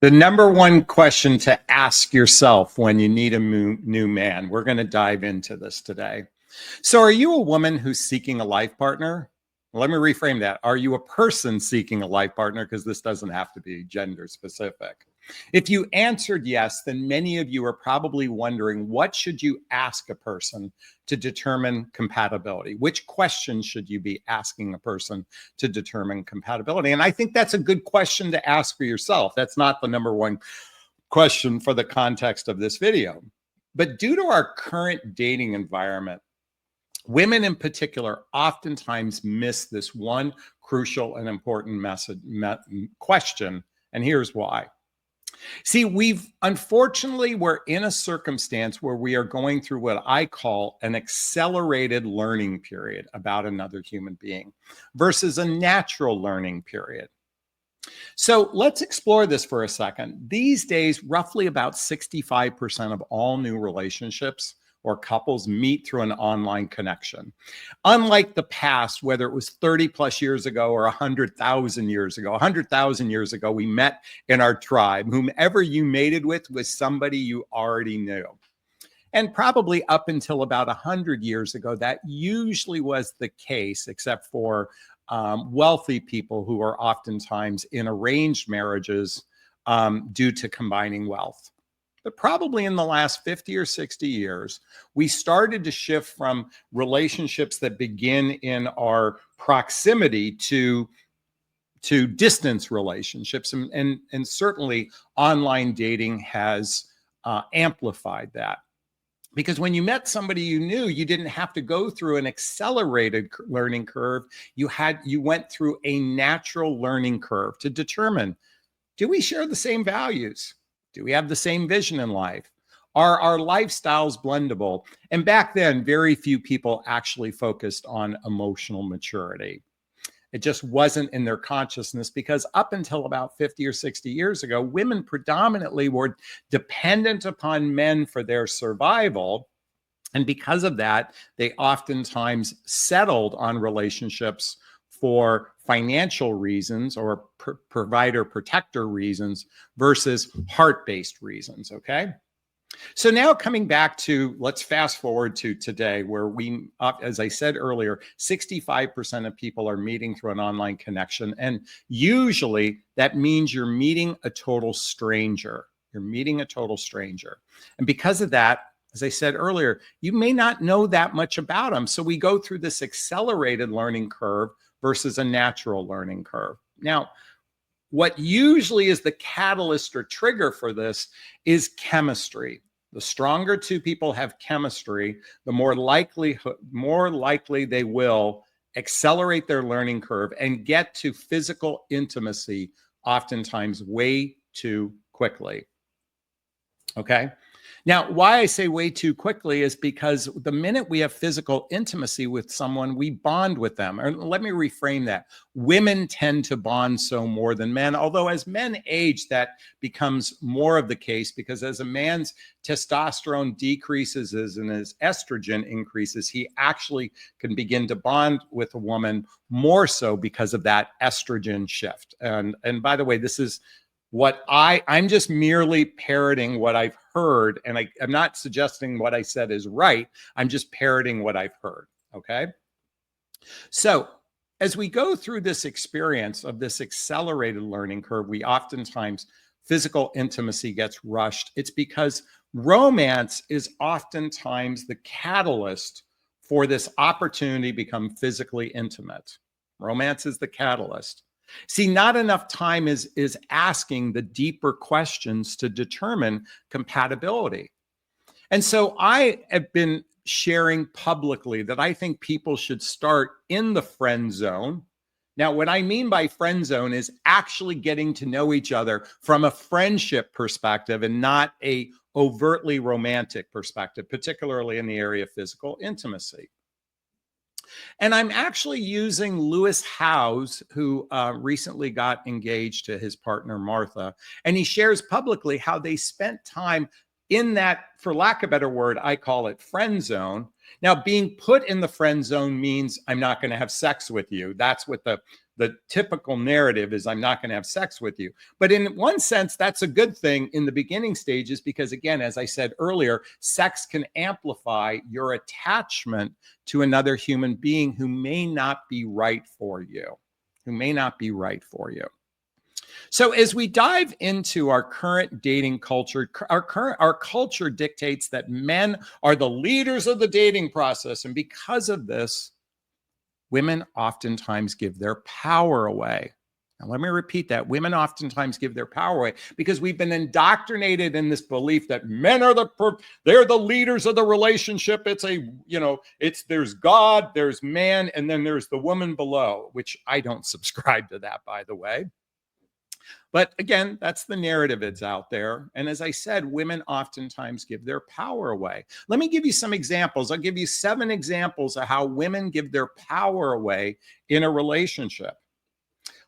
The number one question to ask yourself when you need a new man. We're going to dive into this today. So, are you a woman who's seeking a life partner? Let me reframe that. Are you a person seeking a life partner? Because this doesn't have to be gender specific. If you answered yes, then many of you are probably wondering, what should you ask a person to determine compatibility? Which questions should you be asking a person to determine compatibility? And I think that's a good question to ask for yourself. That's not the number one question for the context of this video. But due to our current dating environment, women in particular oftentimes miss this one crucial and important question, and here's why. See, we're in a circumstance where we are going through what I call an accelerated learning period about another human being versus a natural learning period. So let's explore this for a second. These days, roughly about 65% of all new relationships or couples meet through an online connection. Unlike the past, whether it was 30 plus years ago or 100,000 years ago, 100,000 years ago, we met in our tribe. Whomever you mated with was somebody you already knew. And probably up until about 100 years ago, that usually was the case, except for wealthy people who are oftentimes in arranged marriages due to combining wealth. But probably in the last 50 or 60 years, we started to shift from relationships that begin in our proximity to distance relationships. And certainly online dating has amplified that. Because when you met somebody you knew, you didn't have to go through an accelerated learning curve. You went through a natural learning curve to determine, do we share the same values? Do we have the same vision in life? Are our lifestyles blendable? And back then, very few people actually focused on emotional maturity. It just wasn't in their consciousness because up until about 50 or 60 years ago, women predominantly were dependent upon men for their survival. And because of that, they oftentimes settled on relationships for financial reasons or provider protector reasons versus heart-based reasons, okay? So now coming back to, let's fast forward to today where as I said earlier, 65% of people are meeting through an online connection. And usually that means you're meeting a total stranger. You're meeting a total stranger. And because of that, as I said earlier, you may not know that much about them. So we go through this accelerated learning curve versus a natural learning curve. Now, what usually is the catalyst or trigger for this is chemistry. The stronger two people have chemistry, the more likely they will accelerate their learning curve and get to physical intimacy oftentimes way too quickly. Okay? Now, why I say way too quickly is because the minute we have physical intimacy with someone, we bond with them. Or let me reframe that. Women tend to bond so more than men, although as men age, that becomes more of the case because as a man's testosterone decreases and his estrogen increases, he actually can begin to bond with a woman more so because of that estrogen shift. And by the way, this is what I'm just merely parroting what I've heard, and I'm not suggesting what I said is right. I'm just parroting what I've heard, okay? So as we go through this experience of this accelerated learning curve, we oftentimes, physical intimacy gets rushed. It's because romance is oftentimes the catalyst for this opportunity to become physically intimate. Romance is the catalyst. See, not enough time is asking the deeper questions to determine compatibility. And so I have been sharing publicly that I think people should start in the friend zone. Now, what I mean by friend zone is actually getting to know each other from a friendship perspective and not a overtly romantic perspective, particularly in the area of physical intimacy. And I'm actually using Lewis Howes, who recently got engaged to his partner, Martha. And he shares publicly how they spent time in that, for lack of a better word, I call it friend zone. Now, being put in the friend zone means I'm not going to have sex with you. That's what the typical narrative is. I'm not going to have sex with you. But in one sense, that's a good thing in the beginning stages, because again, as I said earlier, sex can amplify your attachment to another human being who may not be right for you, So as we dive into our current dating culture, our culture dictates that men are the leaders of the dating process. And because of this, women oftentimes give their power away. Now, let me repeat that. Women oftentimes give their power away because we've been indoctrinated in this belief that men are they're the leaders of the relationship. There's God, there's man, and then there's the woman below, which I don't subscribe to that, by the way. But again, that's the narrative that's out there. And as I said, women oftentimes give their power away. Let me give you some examples. I'll give you 7 examples of how women give their power away in a relationship.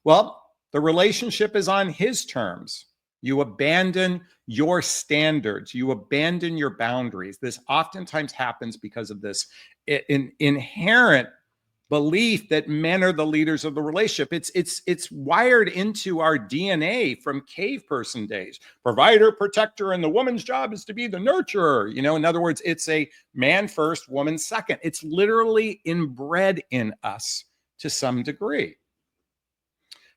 Well, the relationship is on his terms. You abandon your standards. You abandon your boundaries. This oftentimes happens because of this inherent belief that men are the leaders of the relationship. It's wired into our DNA from cave person days. Provider, protector, and the woman's job is to be the nurturer. In other words, it's a man first, woman second. It's literally inbred in us to some degree.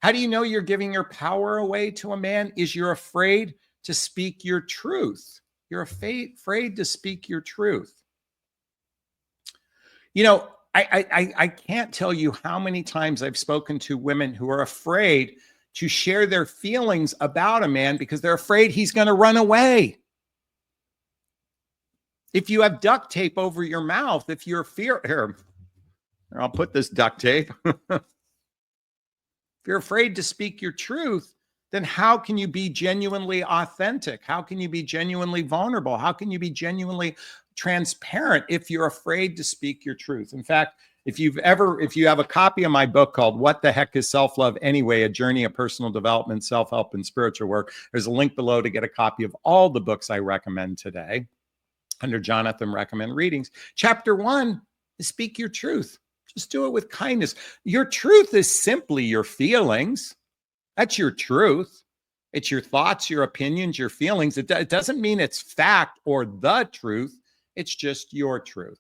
How do you know you're giving your power away to a man? Is you're afraid to speak your truth. You're afraid to speak your truth. I can't tell you how many times I've spoken to women who are afraid to share their feelings about a man because they're afraid he's going to run away. If you have duct tape over your mouth, if you're here, I'll put this duct tape. If you're afraid to speak your truth, then how can you be genuinely authentic? How can you be genuinely vulnerable? How can you be genuinely transparent if you're afraid to speak your truth? In fact, if you have a copy of my book called What the Heck is Self-Love Anyway? A Journey of Personal Development, Self-Help, and Spiritual Work, there's a link below to get a copy of all the books I recommend today under Jonathan Recommend Readings. Chapter 1 is Speak Your Truth. Just do it with kindness. Your truth is simply your feelings. That's your truth. It's your thoughts, your opinions, your feelings. It doesn't mean it's fact or the truth. It's just your truth.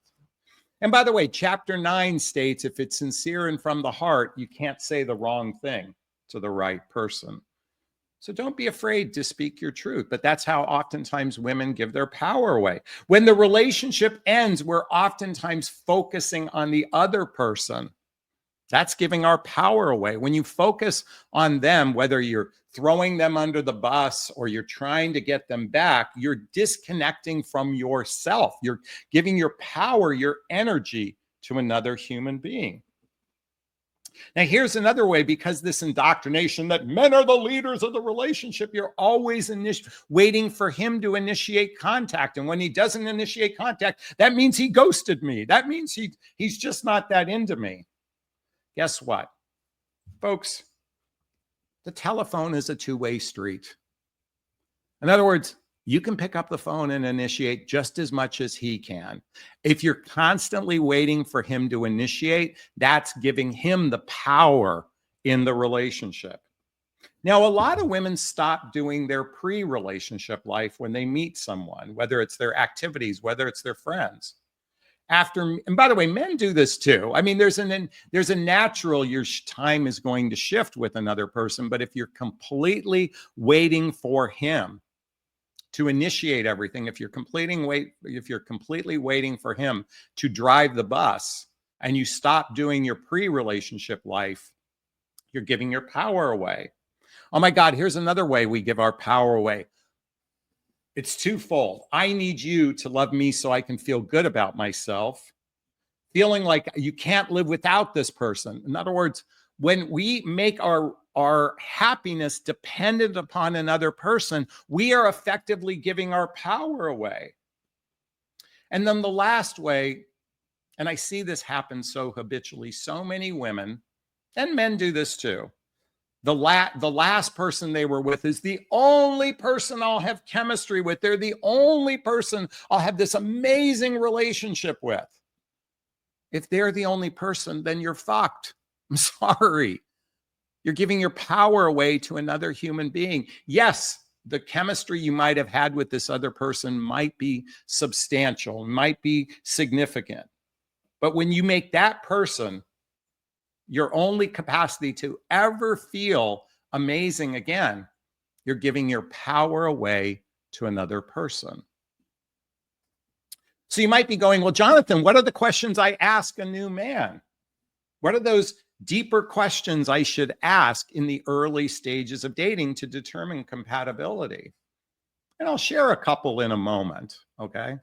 And by the way, chapter 9 states if it's sincere and from the heart, you can't say the wrong thing to the right person. So don't be afraid to speak your truth. But that's how oftentimes women give their power away. When the relationship ends, we're oftentimes focusing on the other person. That's giving our power away. When you focus on them, whether you're throwing them under the bus or you're trying to get them back, you're disconnecting from yourself. You're giving your power, your energy to another human being. Now, here's another way, because this indoctrination that men are the leaders of the relationship, you're always waiting for him to initiate contact. And when he doesn't initiate contact, that means he ghosted me. That means he's just not that into me. Guess what, folks? The telephone is a two-way street. In other words, you can pick up the phone and initiate just as much as he can. If you're constantly waiting for him to initiate, that's giving him the power in the relationship. Now, a lot of women stop doing their pre-relationship life when they meet someone, whether it's their activities, whether it's their friends. And by the way, men do this too. I mean, there's a natural, your time is going to shift with another person, but if you're completely waiting for him to initiate everything, if you're completely waiting for him to drive the bus and you stop doing your pre-relationship life, you're giving your power away. Oh my God, here's another way we give our power away. It's twofold. I need you to love me so I can feel good about myself, feeling like you can't live without this person. In other words, when we make our happiness dependent upon another person, we are effectively giving our power away. And then the last way, and I see this happen so habitually, so many women and men do this too. the last person they were with is the only person I'll have chemistry with. They're the only person I'll have this amazing relationship with. If they're the only person, then you're fucked. I'm sorry. You're giving your power away to another human being. Yes, the chemistry you might have had with this other person might be substantial, might be significant. But when you make that person your only capacity to ever feel amazing again, you're giving your power away to another person. So you might be going, well, Jonathan, what are the questions I ask a new man? What are those deeper questions I should ask in the early stages of dating to determine compatibility? And I'll share a couple in a moment, okay?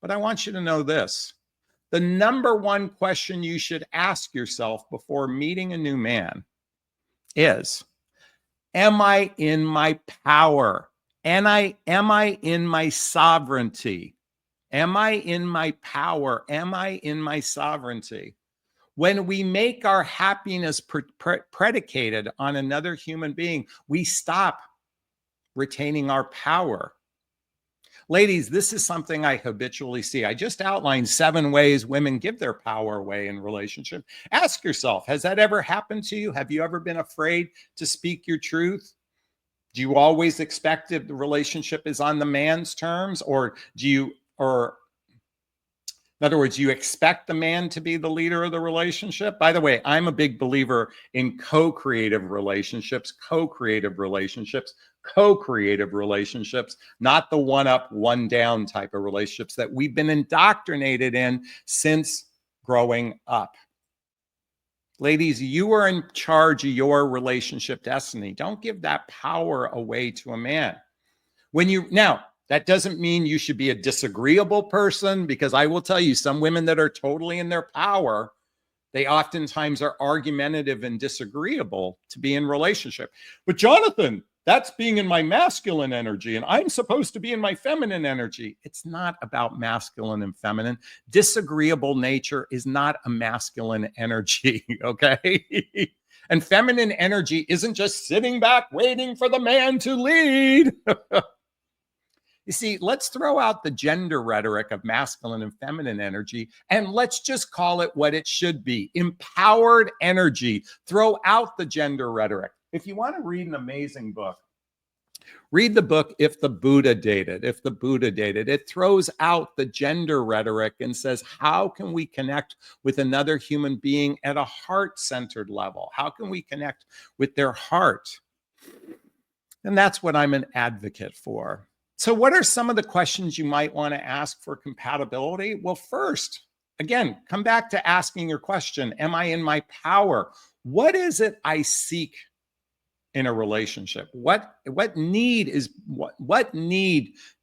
But I want you to know this. The number one question you should ask yourself before meeting a new man is, am I in my power? Am I in my sovereignty? Am I in my power? Am I in my sovereignty? When we make our happiness predicated on another human being, we stop retaining our power. Ladies, this is something I habitually see. I just outlined 7 ways women give their power away in relationship. Ask yourself, has that ever happened to you? Have you ever been afraid to speak your truth? Do you always expect that the relationship is on the man's terms, or in other words, you expect the man to be the leader of the relationship? By the way, I'm a big believer in co-creative relationships, not the one up, one down type of relationships that we've been indoctrinated in since growing up. Ladies, you are in charge of your relationship destiny. Don't give that power away to a man. Now, that doesn't mean you should be a disagreeable person, because I will tell you, some women that are totally in their power, they oftentimes are argumentative and disagreeable to be in relationship. But Jonathan, that's being in my masculine energy, and I'm supposed to be in my feminine energy. It's not about masculine and feminine. Disagreeable nature is not a masculine energy, okay? And feminine energy isn't just sitting back waiting for the man to lead. You see, let's throw out the gender rhetoric of masculine and feminine energy, and let's just call it what it should be: empowered energy. Throw out the gender rhetoric. If you want to read an amazing book, read the book If the Buddha Dated. It throws out the gender rhetoric and says, how can we connect with another human being at a heart-centered level? How can we connect with their heart? And that's what I'm an advocate for. So what are some of the questions you might want to ask for compatibility? Well, first, again, come back to asking your question, am I in my power? What is it I seek in a relationship? What need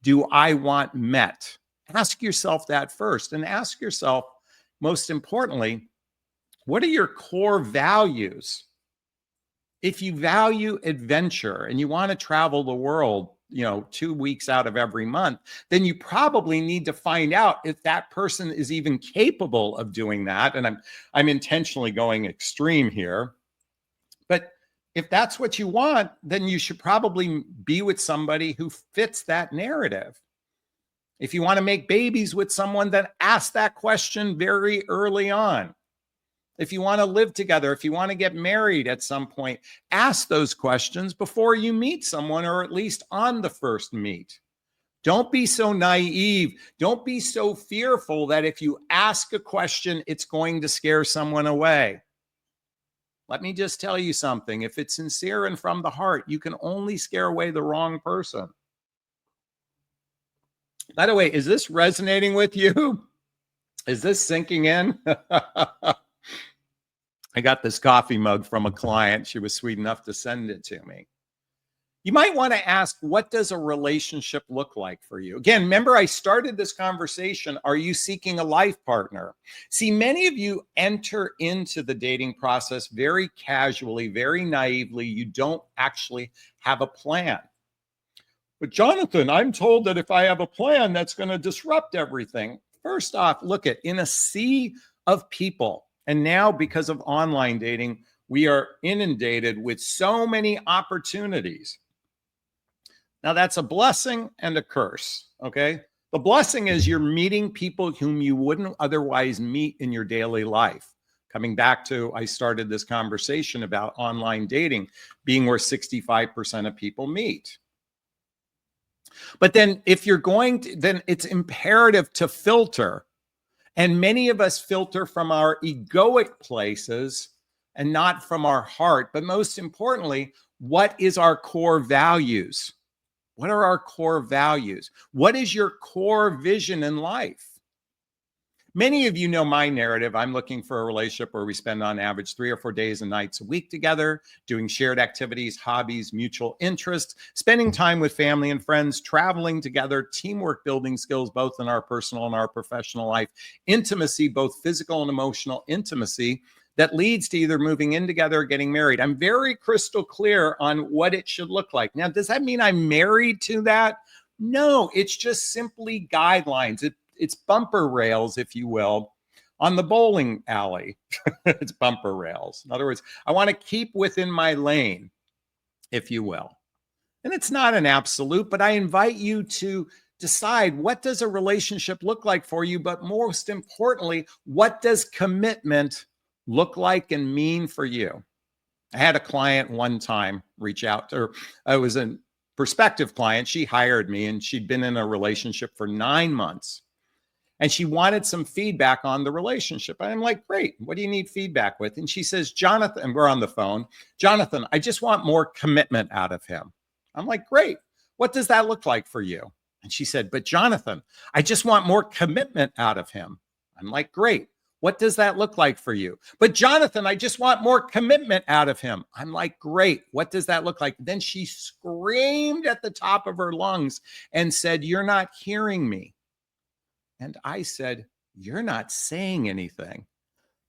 do I want met? Ask yourself that first, and ask yourself, most importantly, what are your core values? If you value adventure and you want to travel the world, 2 weeks out of every month, then you probably need to find out if that person is even capable of doing that. And I'm intentionally going extreme here. But if that's what you want, then you should probably be with somebody who fits that narrative. If you want to make babies with someone, then ask that question very early on. If you want to live together, if you want to get married at some point, ask those questions before you meet someone, or at least on the first meet. Don't be so naive. Don't be so fearful that if you ask a question, it's going to scare someone away. Let me just tell you something. If it's sincere and from the heart, you can only scare away the wrong person. By the way, is this resonating with you? Is this sinking in? I got this coffee mug from a client. She was sweet enough to send it to me. You might want to ask, what does a relationship look like for you? Again, remember I started this conversation, are you seeking a life partner? See, many of you enter into the dating process very casually, very naively. You don't actually have a plan. But Jonathan, I'm told that if I have a plan, that's going to disrupt everything. First off, look at in a sea of people. And now, because of online dating, We are inundated with so many opportunities. Now, that's a blessing and a curse, okay? The blessing is you're meeting people whom you wouldn't otherwise meet in your daily life. Coming back to, I started this conversation about online dating being where 65% of people meet. But then if you're going to, then it's imperative to filter. And many of us filter from our egoic places and not from our heart. But most importantly, what is our core values? What are our core values? What is your core vision in life? Many of you know my narrative. I'm looking for a relationship where we spend on average 3 or 4 days and nights a week together, doing shared activities, hobbies, mutual interests, spending time with family and friends, traveling together, teamwork, building skills, both in our personal and our professional life, intimacy, both physical and emotional intimacy that leads to either moving in together or getting married. I'm very crystal clear on what it should look like. Now, does that mean I'm married to that? No, it's just simply guidelines. It's bumper rails, if you will, on the bowling alley. It's bumper rails. In other words, I want to keep within my lane, if you will. And it's not an absolute, but I invite you to decide, what does a relationship look like for you? But most importantly, what does commitment look like and mean for you? I had a client one time reach out, or I was a prospective client. She hired me and she'd been in a relationship for 9 months. And she wanted some feedback on the relationship. And I'm like, great, what do you need feedback with? And she says, Jonathan, and we're on the phone, Jonathan, I just want more commitment out of him. I'm like, great, what does that look like for you? And she said, but Jonathan, I just want more commitment out of him. I'm like, great, what does that look like for you? But Jonathan, I just want more commitment out of him. I'm like, great, what does that look like? Then she screamed at the top of her lungs and said, you're not hearing me. And I said, you're not saying anything.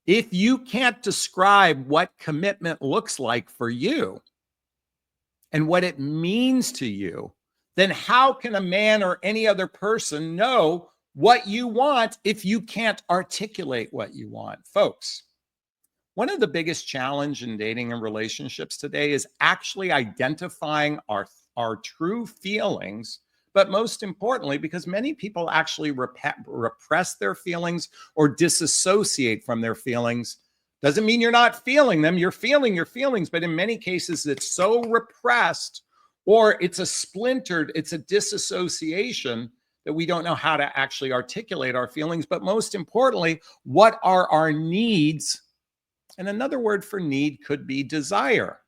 If you can't describe what commitment looks like for you and what it means to you, then how can a man or any other person know what you want if you can't articulate what you want? Folks, one of the biggest challenges in dating and relationships today is actually identifying our true feelings. But most importantly, because many people actually repress their feelings or disassociate from their feelings. Doesn't mean you're not feeling them. You're feeling your feelings, but in many cases, it's so repressed, or it's a disassociation that we don't know how to actually articulate our feelings. But most importantly, what are our needs? And another word for need could be desire.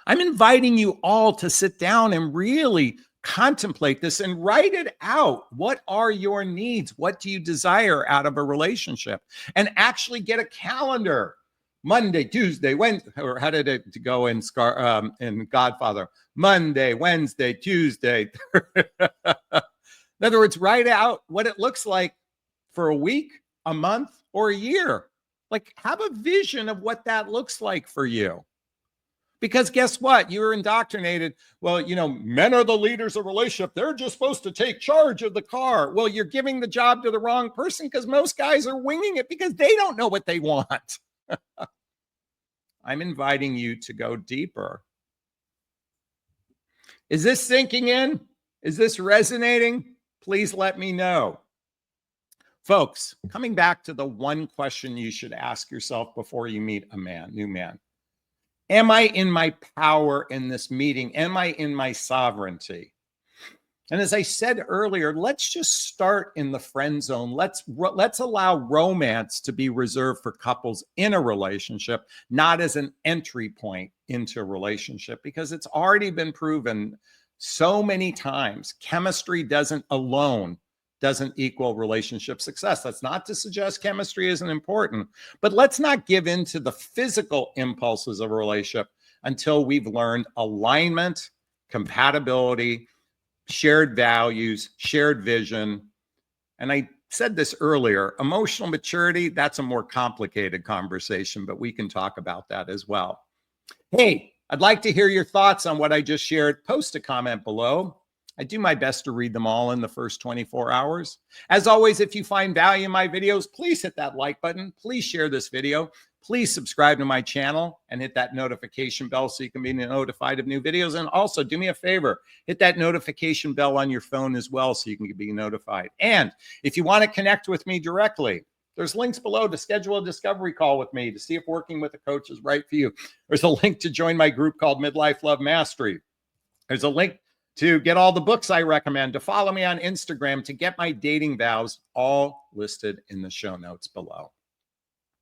I'm inviting you all to sit down and really contemplate this and write it out. What are your needs? What do you desire out of a relationship? And actually get a calendar. Monday, Tuesday, Wednesday, or how did it go in Godfather? Monday, Wednesday, Tuesday. In other words, write out what it looks like for a week, a month, or a year. Like, have a vision of what that looks like for you. Because guess what? You were indoctrinated. Well, men are the leaders of relationship. They're just supposed to take charge of the car. Well, you're giving the job to the wrong person, because most guys are winging it because they don't know what they want. I'm inviting you to go deeper. Is this sinking in? Is this resonating? Please let me know. Folks, coming back to the one question you should ask yourself before you meet a new man. Am I in my power in this meeting? Am I in my sovereignty? And as I said earlier, let's just start in the friend zone. Let's allow romance to be reserved for couples in a relationship, not as an entry point into a relationship, because it's already been proven so many times. Chemistry doesn't equal relationship success. That's not to suggest chemistry isn't important, but let's not give in to the physical impulses of a relationship until we've learned alignment, compatibility, shared values, shared vision. And I said this earlier, emotional maturity, that's a more complicated conversation, but we can talk about that as well. Hey, I'd like to hear your thoughts on what I just shared. Post a comment below. I do my best to read them all in the first 24 hours. As always, if you find value in my videos, please hit that like button. Please share this video. please subscribe to my channel and hit that notification bell so you can be notified of new videos. And also do me a favor, hit that notification bell on your phone as well so you can be notified. And if you want to connect with me directly, there's links below to schedule a discovery call with me to see if working with a coach is right for you. There's a link to join my group called Midlife Love Mastery. There's a link to get all the books I recommend, to follow me on Instagram, to get my dating vows, all listed in the show notes below.